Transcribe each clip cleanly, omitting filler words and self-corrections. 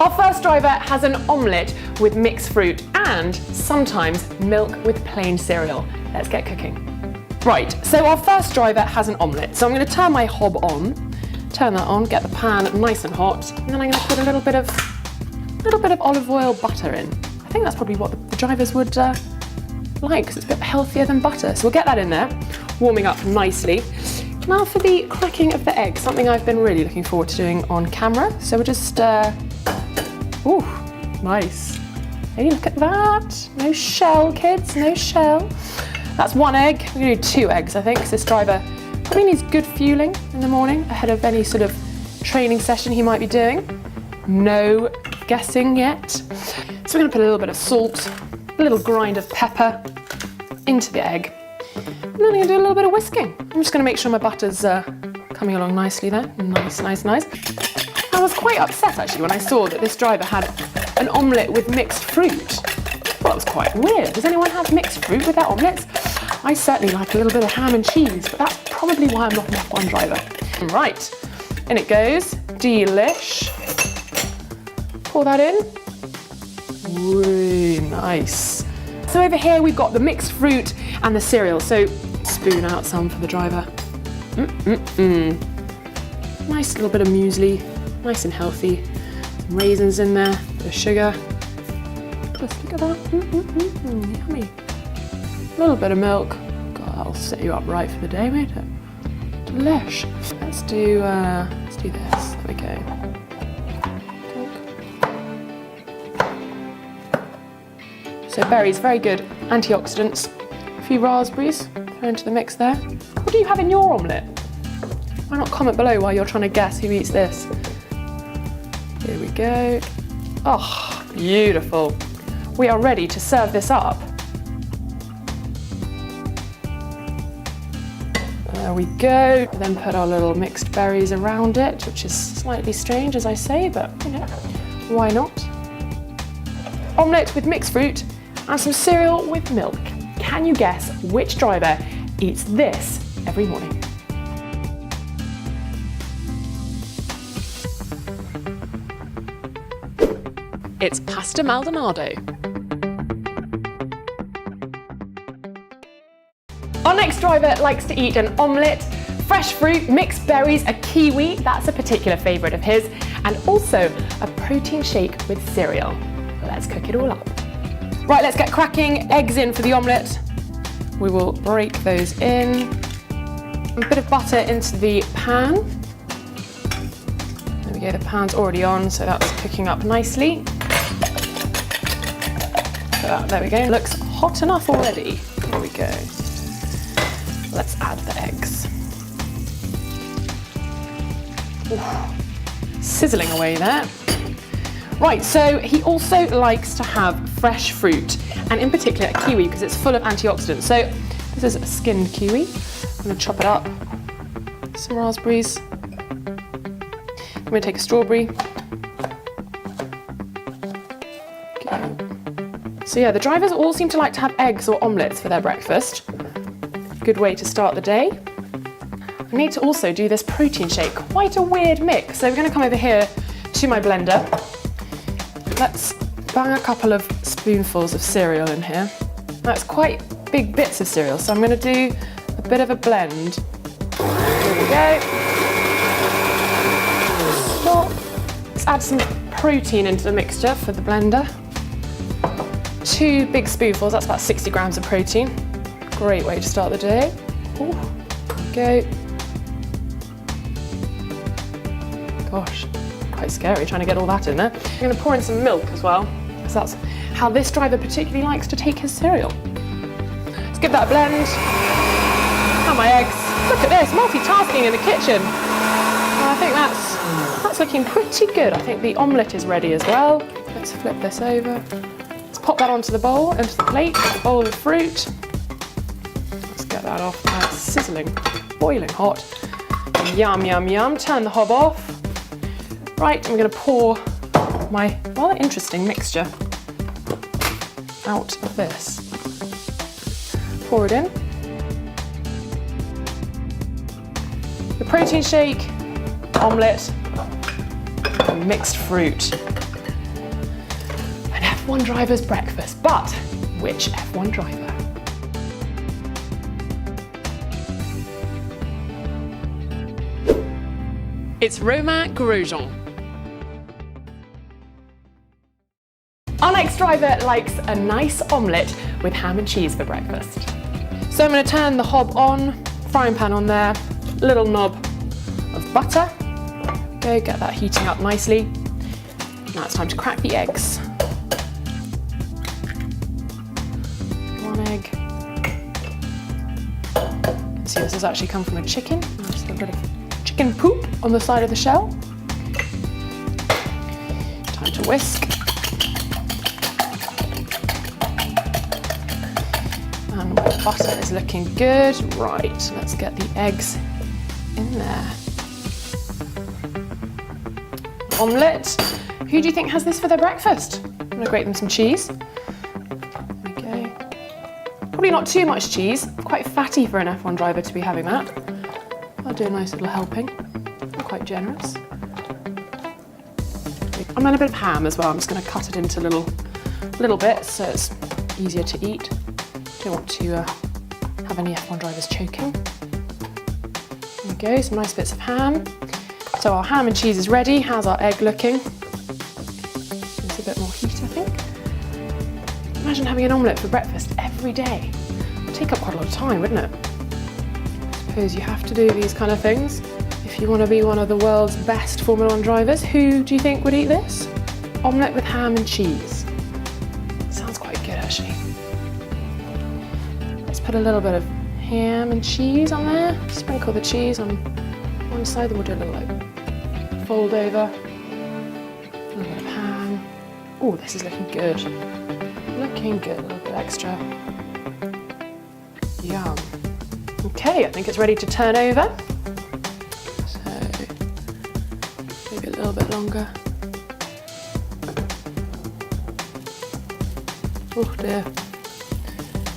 Our first driver has an omelette with mixed fruit and sometimes milk with plain cereal. Let's get cooking. Right, so our first driver has an omelette. So I'm going to turn my hob on, turn that on, get the pan nice and hot, and then I'm going to put a little bit of olive oil butter in. I think that's probably what the drivers would like, because it's a bit healthier than butter. So we'll get that in there, warming up nicely. Now for the cracking of the egg, something I've been really looking forward to doing on camera. So we'll just ooh, nice. Hey, look at that. No shell, kids, no shell. That's one egg. We're gonna do 2 eggs, I think, because this driver probably needs good fueling in the morning ahead of any sort of training session he might be doing. No guessing yet. So we're gonna put a little bit of salt, a little grind of pepper into the egg. And then I'm gonna do a little bit of whisking. I'm just gonna make sure my butter's coming along nicely there. Nice, nice, nice. I was quite upset actually when I saw that this driver had an omelette with mixed fruit. Well, that was quite weird. Does anyone have mixed fruit with their omelettes? I certainly like a little bit of ham and cheese, but that's probably why I'm not an F1 driver. Right, in it goes. Delish. Pour that in. Ooh, nice. So over here we've got the mixed fruit and the cereal. So spoon out some for the driver. Nice little bit of muesli, nice and healthy. Some raisins in there, a bit of sugar. Just look at that. Yummy. A little bit of milk. God, that'll set you up right for the day, won't it? Delish. Let's do this. There we go. So berries, very good antioxidants. A few raspberries, throw into the mix there. What do you have in your omelette? Why not comment below while you're trying to guess who eats this? Here we go. Oh, beautiful. We are ready to serve this up. There we go. Then put our little mixed berries around it, which is slightly strange, as I say, but you know, why not? Omelette with mixed fruit and some cereal with milk. Can you guess which driver eats this every morning? It's Pasta Maldonado. Our next driver likes to eat an omelette, fresh fruit, mixed berries, a kiwi, that's a particular favourite of his, and also a protein shake with cereal. Let's cook it all up. Right, let's get cracking. Eggs in for the omelette. We will break those in. A bit of butter into the pan. There we go, the pan's already on, so that's cooking up nicely. There we go, looks hot enough already. Here we go. Let's add the eggs. Ooh, sizzling away there. Right, so he also likes to have fresh fruit, and in particular a kiwi, because it's full of antioxidants. So this is a skinned kiwi. I'm going to chop it up. Some raspberries. I'm going to take a strawberry. Okay. So yeah, the drivers all seem to like to have eggs or omelettes for their breakfast. Good way to start the day. I need to also do this protein shake. Quite a weird mix. So we're going to come over here to my blender. Let's bang a couple of spoonfuls of cereal in here. That's quite big bits of cereal, so I'm going to do a bit of a blend. Here we go. Stop. Let's add some protein into the mixture for the blender. 2 big spoonfuls, that's about 60 grams of protein. Great way to start the day. Ooh, there we go. Gosh, quite scary trying to get all that in there. I'm going to pour in some milk as well, because that's how this driver particularly likes to take his cereal. Let's give that a blend. And my eggs. Look at this, multitasking in the kitchen. I think that's looking pretty good. I think the omelette is ready as well. Let's flip this over. Let's pop that onto the bowl, into the plate, the bowl of fruit. Let's get that off. That's sizzling, boiling hot. Yum, yum, yum. Turn the hob off. Right, I'm going to pour my rather interesting mixture out of this. Pour it in. The protein shake, omelette, and mixed fruit. F1 driver's breakfast, but which F1 driver? It's Romain Grosjean. Our next driver likes a nice omelette with ham and cheese for breakfast. So I'm going to turn the hob on, frying pan on there, little knob of butter. Go, get that heating up nicely. Now it's time to crack the eggs. One egg. See, this has actually come from a chicken. Just a bit of chicken poop on the side of the shell. Time to whisk. And my butter is looking good. Right, let's get the eggs in there. Omelette. Who do you think has this for their breakfast? I'm gonna grate them some cheese. There we go. Probably not too much cheese. Quite fatty for an F1 driver to be having that. I'll do a nice little helping. I'm quite generous. I'm going to a bit of ham as well. I'm just going to cut it into little bits so it's easier to eat. Don't want to have any F1 drivers choking. There we go, some nice bits of ham. So our ham and cheese is ready. How's our egg looking? There's a bit more heat, I think. Imagine having an omelette for breakfast every day. It'd take up quite a lot of time, wouldn't it? I suppose you have to do these kind of things if you want to be one of the world's best Formula 1 drivers. Who do you think would eat this? Omelette with ham and cheese. Sounds quite good, actually. Let's put a little bit of ham and cheese on there. Sprinkle the cheese on one side, then we'll do a little like fold over. A little bit of ham. Oh, this is looking good. Looking good, a little bit extra. Yum. Okay, I think it's ready to turn over. So, maybe a little bit longer. Oh dear.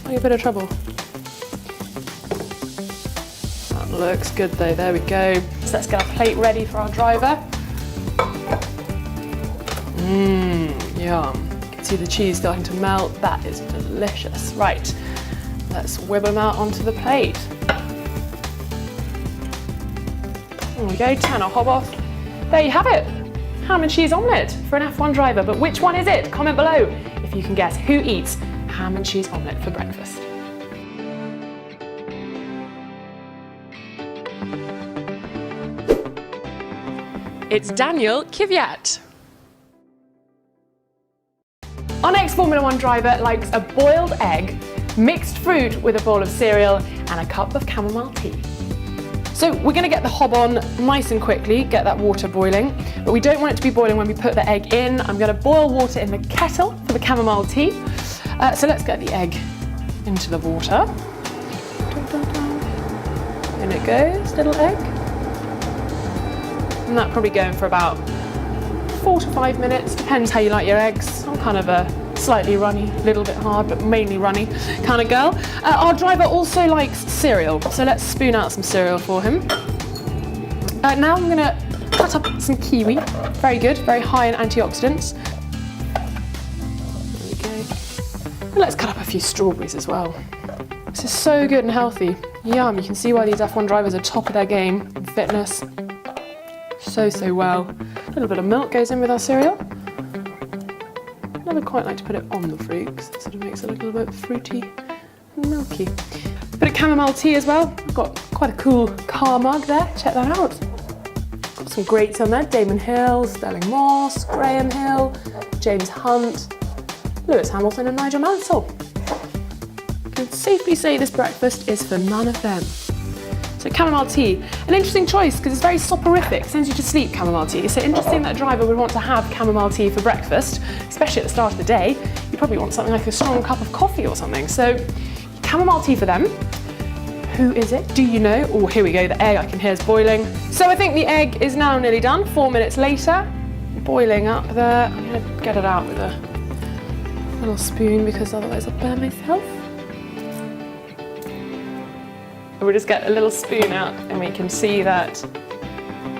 I'm in a bit of trouble. That looks good though, there we go. So let's get our plate ready for our driver. Yum. You can see the cheese starting to melt. That is delicious. Right, let's whip them out onto the plate. There we go, turn our hob off. There you have it. Ham and cheese omelette for an F1 driver, but which one is it? Comment below if you can guess who eats ham and cheese omelette for breakfast. It's Daniel Kvyat. Our next Formula 1 driver likes a boiled egg, mixed fruit with a bowl of cereal and a cup of chamomile tea. So we're going to get the hob on nice and quickly, get that water boiling, but we don't want it to be boiling when we put the egg in. I'm going to boil water in the kettle for the chamomile tea. So let's get the egg into the water. In it goes, little egg. And that's probably going for about 4 to 5 minutes, depends how you like your eggs. I'm kind of a slightly runny, a little bit hard, but mainly runny kind of girl. Our driver also likes cereal, so let's spoon out some cereal for him. Now I'm going to cut up some kiwi. Very good, very high in antioxidants. There we go. And let's cut up a few strawberries as well. This is so good and healthy. Yum, you can see why these F1 drivers are top of their game in fitness. So well. A little bit of milk goes in with our cereal. I never quite like to put it on the fruit because it sort of makes it a little bit fruity and milky. A bit of chamomile tea as well. I've got quite a cool car mug there, check that out. Got some greats on there, Damon Hill, Sterling Moss, Graham Hill, James Hunt, Lewis Hamilton and Nigel Mansell. I can safely say this breakfast is for none of them. So chamomile tea, an interesting choice because it's very soporific, sends you to sleep, chamomile tea. So interesting that a driver would want to have chamomile tea for breakfast, especially at the start of the day. You probably want something like a strong cup of coffee or something. So chamomile tea for them. Who is it? Do you know? Oh, here we go, the egg I can hear is boiling. So I think the egg is now nearly done, 4 minutes later. Boiling up there. I'm gonna get it out with a little spoon because otherwise I'll burn myself. We'll just get a little spoon out and we can see that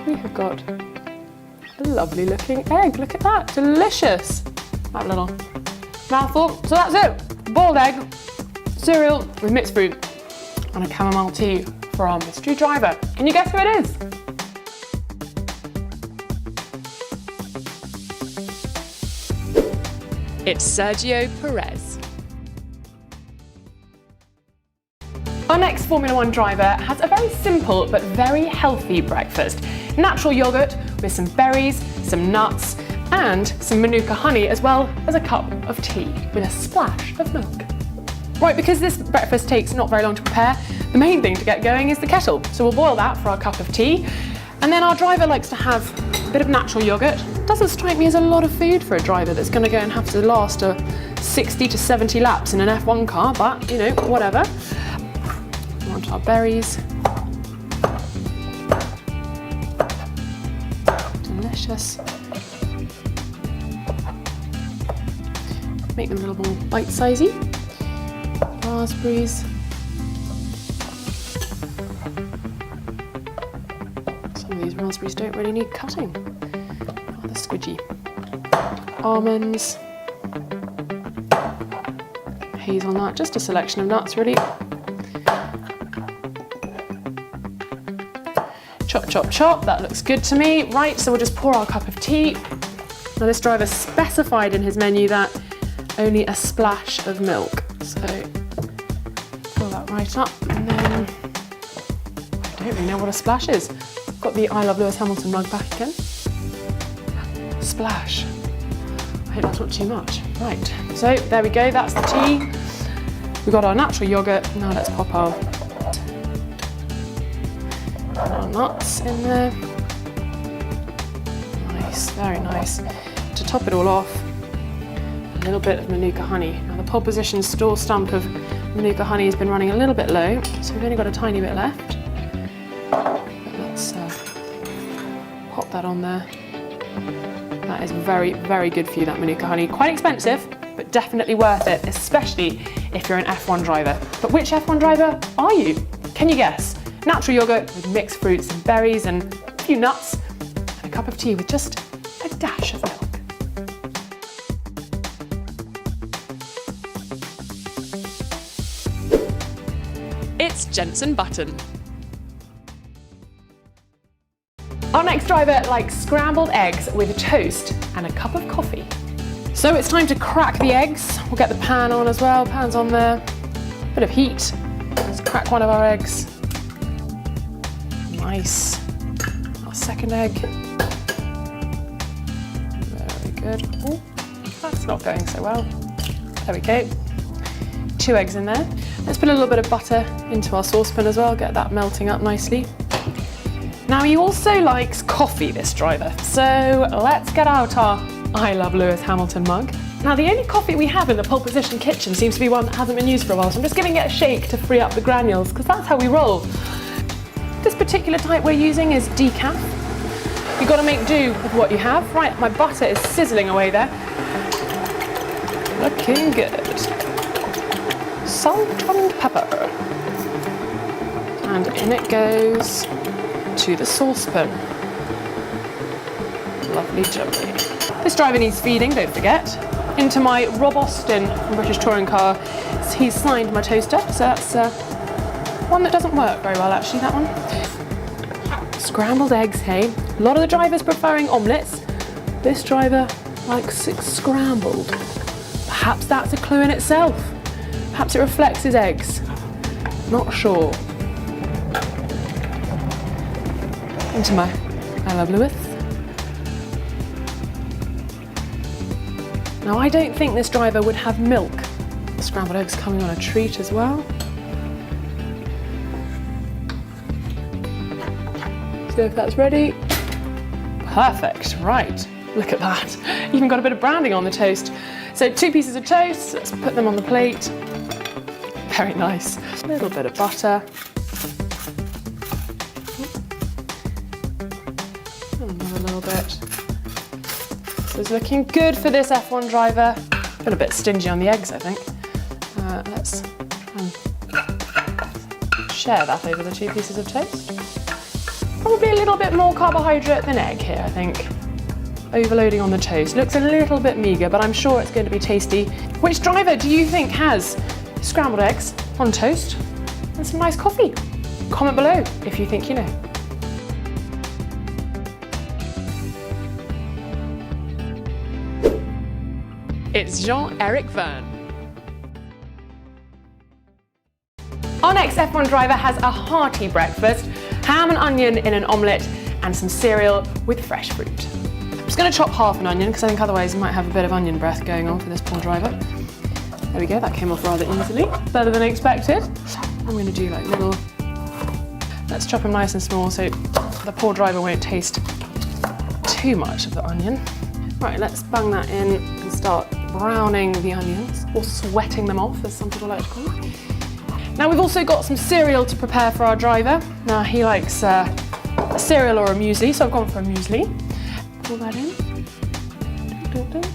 we have got a lovely looking egg. Look at that, delicious. Have a little Mouthful. So that's it. Boiled egg, cereal with mixed fruit, and a chamomile tea for our mystery driver. Can you guess who it is? It's Sergio Perez. Our next Formula One driver has a very simple but very healthy breakfast. Natural yogurt with some berries, some nuts, and some Manuka honey, as well as a cup of tea with a splash of milk. Right, because this breakfast takes not very long to prepare, the main thing to get going is the kettle. So we'll boil that for our cup of tea. And then our driver likes to have a bit of natural yogurt. Doesn't strike me as a lot of food for a driver that's going to go and have to last 60 to 70 laps in an F1 car, but you know, whatever. We want our berries. Delicious. Make them a little more bite-sizey. Raspberries. Some of these raspberries don't really need cutting. Oh, they're squidgy. Almonds. Hazelnut, just a selection of nuts really. Chop, chop, chop, that looks good to me. Right, so we'll just pour our cup of tea. Now this driver specified in his menu that only a splash of milk. So fill that right up, and then I don't really know what a splash is. I've got the I Love Lewis Hamilton mug back again. Splash. I hope that's not too much. Right, so there we go, that's the tea. We've got our natural yogurt. Now let's pop our nuts in there. Nice, very nice. To top it all off, a little bit of Manuka honey. Now the pole position store stamp of Manuka honey has been running a little bit low, so we've only got a tiny bit left. But let's pop that on there. That is very, very good for you, that Manuka honey. Quite expensive, but definitely worth it, especially if you're an F1 driver. But which F1 driver are you? Can you guess? Natural yogurt with mixed fruits and berries and a few nuts, and a cup of tea with just a dash of milk. It's Jensen Button. Our next driver likes scrambled eggs with toast and a cup of coffee. So it's time to crack the eggs. We'll get the pan on as well. Pan's on there. Bit of heat. Let's crack one of our eggs. Nice. Our second egg. Very good. Ooh, that's not going so well. There we go. 2 eggs in there. Let's put a little bit of butter into our saucepan as well, get that melting up nicely. Now he also likes coffee, this driver, so let's get out our I Love Lewis Hamilton mug. Now the only coffee we have in the pole position kitchen seems to be one that hasn't been used for a while, so I'm just giving it a shake to free up the granules, because that's how we roll. This particular type we're using is decaf. You've got to make do with what you have. Right, my butter is sizzling away there. Looking good. Salt and pepper. And in it goes to the saucepan. Lovely jubbly. This driver needs feeding, don't forget. Into my Rob Austin from British Touring Car, he's signed my toaster, so that's one that doesn't work very well actually, that one. Scrambled eggs, hey? A lot of the drivers preferring omelettes. This driver likes it scrambled. Perhaps that's a clue in itself. Perhaps it reflects his eggs. Not sure. Into my I Love Lewis. Now I don't think this driver would have milk. The scrambled eggs coming on a treat as well. So if that's ready, perfect, right. Look at that. Even got a bit of branding on the toast. So 2 pieces of toast, let's put them on the plate. Very nice. A little bit of butter. Another little bit. This is looking good for this F1 driver. Been a bit stingy on the eggs, I think. Let's share that over the 2 pieces of toast. Probably a little bit more carbohydrate than egg here, I think. overloading on the toast. Looks a little bit meagre, but I'm sure it's going to be tasty. Which driver do you think has scrambled eggs on toast and some nice coffee? Comment below if you think you know. It's Jean-Eric Verne. Our next F1 driver has a hearty breakfast, ham and onion in an omelette and some cereal with fresh fruit. I'm just going to chop half an onion because I think otherwise you might have a bit of onion breath going on for this poor driver. There we go, that came off rather easily, better than expected. I'm going to do like little, let's chop them nice and small so the poor driver won't taste too much of the onion. Right, let's bung that in and start browning the onions, or sweating them off as some people like to call it. Now we've also got some cereal to prepare for our driver. Now he likes a cereal or a muesli, so I've gone for a muesli. Pour that in. Dunk, dunk, dunk.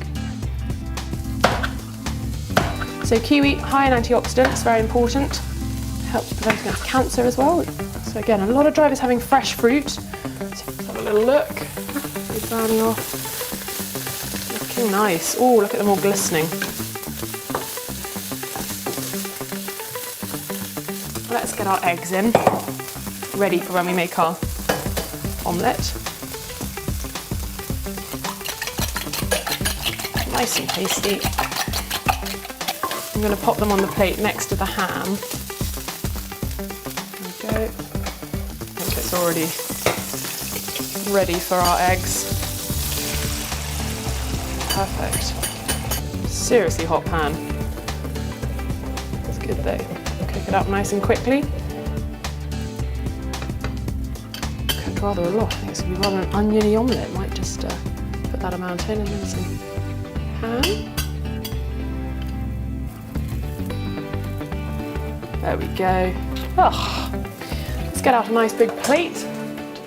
So kiwi, high in antioxidants, very important. Helps prevent against cancer as well. So again, a lot of drivers having fresh fruit. So let's have a little look. It's browning off. Looking nice. Oh, look at them all glistening. Let's get our eggs in, ready for when we make our omelette. Nice and tasty. I'm going to pop them on the plate next to the ham. There we go. I think it's already ready for our eggs. Perfect. Seriously hot pan. It's good though. Cook it up nice and quickly. Cooked rather a lot. I think it's going to be rather an oniony omelette. Might just put that amount in and then some ham. There we go. Oh, let's get out a nice big plate to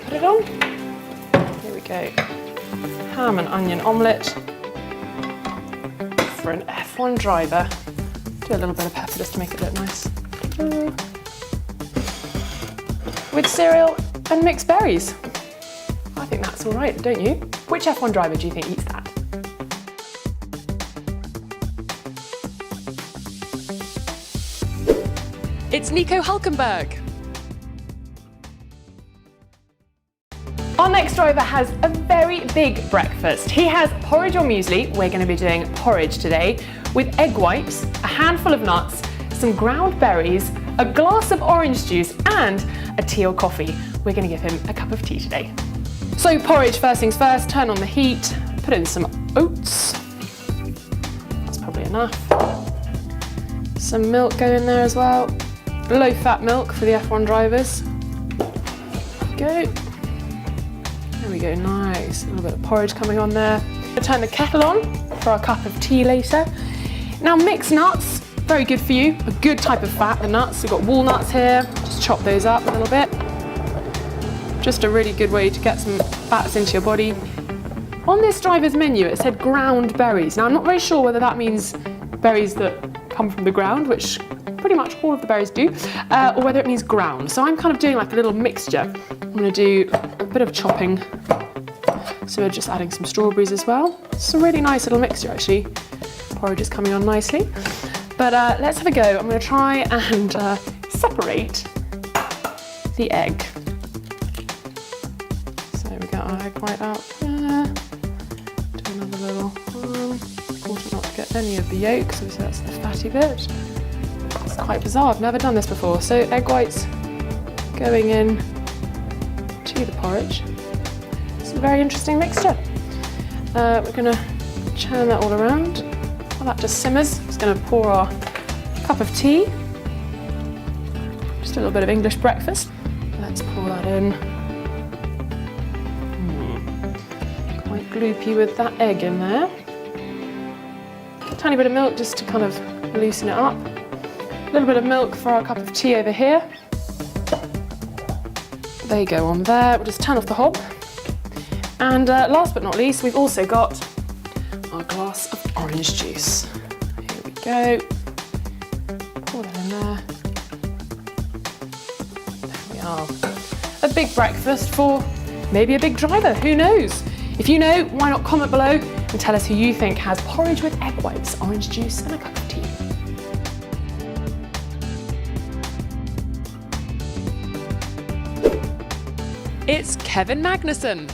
put it on. Here we go. Ham and onion omelette for an F1 driver. Do a little bit of pepper just to make it look nice. With cereal and mixed berries. I think that's all right, don't you? Which F1 driver do you think eats that? It's Nico Hulkenberg. Our next driver has a very big breakfast. He has porridge or muesli. We're going to be doing porridge today with egg whites, a handful of nuts, some ground berries, a glass of orange juice and a tea or coffee. We're going to give him a cup of tea today. So porridge, first things first, turn on the heat, put in some oats. That's probably enough. Some milk go in there as well. Low fat milk for the F1 drivers. There we go, nice. A little bit of porridge coming on there. We'll turn the kettle on for our cup of tea later. Now mixed nuts, very good for you. A good type of fat, the nuts. We've got walnuts here. Just chop those up a little bit. Just a really good way to get some fats into your body. On this driver's menu, it said ground berries. Now I'm not very sure whether that means berries that come from the ground, which pretty much all of the berries do, or whether it means ground. So I'm kind of doing like a little mixture. I'm going to do a bit of chopping. So we're just adding some strawberries as well. It's a really nice little mixture actually. Porridge is coming on nicely. But let's have a go. I'm going to try and separate the egg. So we got our egg white out there. Do another little one. Important not to get any of the yolk, so that's the fatty bit. It's quite bizarre, I've never done this before. So egg whites going in to the porridge. It's a very interesting mixture. We're going to churn that all around. While that just simmers, I'm just going to pour our cup of tea. Just a little bit of English breakfast. Let's pour that in. Quite gloopy with that egg in there. A tiny bit of milk just to kind of loosen it up. A little bit of milk for our cup of tea over here. They go on there. We'll just turn off the hob. And last but not least, we've also got our glass of orange juice. Here we go. Pour that in there. There we are. A big breakfast for maybe a big driver, who knows? If you know, why not comment below and tell us who you think has porridge with egg whites, orange juice and a cup of tea. It's Kevin Magnussen.